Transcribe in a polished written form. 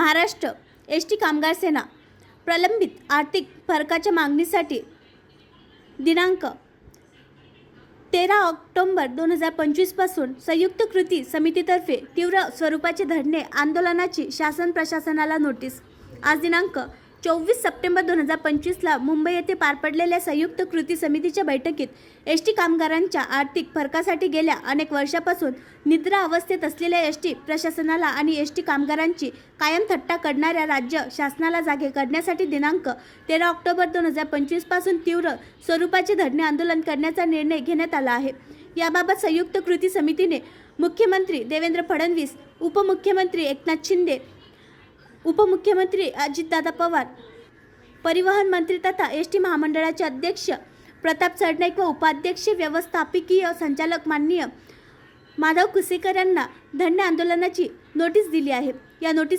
Maharashtra ST. कामगार सेना प्रलंबित आर्थिक फरकाच्या मागणीसाठी दिनांक 13 ऑक्टोबर 2025 पासून संयुक्त कृती समितीतर्फे तीव्र स्वरूपाचे धरणे आंदोलनाची शासन प्रशासनाला नोटीस। आज दिनांक 24 सप्टेंबर 2025 मुंबई येथे पार पडलेल्या संयुक्त कृती समितीच्या बैठकीत एस.टी. कामगारांच्या आर्थिक फरकासाठी गेल्या अनेक वर्षापासून निद्रा अवस्थेत असलेल्या एस.टी. प्रशासनाला आणि एस.टी. कामगारांची कायम थट्टा करणाऱ्या राज्य शासनाला जागे करण्यासाठी दिनांक 13 ऑक्टोबर 2025 पासून तीव्र स्वरूपाचे धरणे आंदोलन करण्याचा निर्णय घेण्यात आला आहे। याबाबत संयुक्त कृती समितीने मुख्यमंत्री देवेंद्र फडणवीस, उपमुख्यमंत्री एकनाथ शिंदे, उपमुख्यमंत्री अजितदादा पवार, परिवहन मंत्री तथा एस.टी. महामंडळाचे अध्यक्ष प्रताप सरनाईक व उपाध्यक्ष व्यवस्थापकीय संचालक माननीय माधव कुसेकर यांना धरणे आंदोलनाची नोटीस दिली आहे। या नोटीस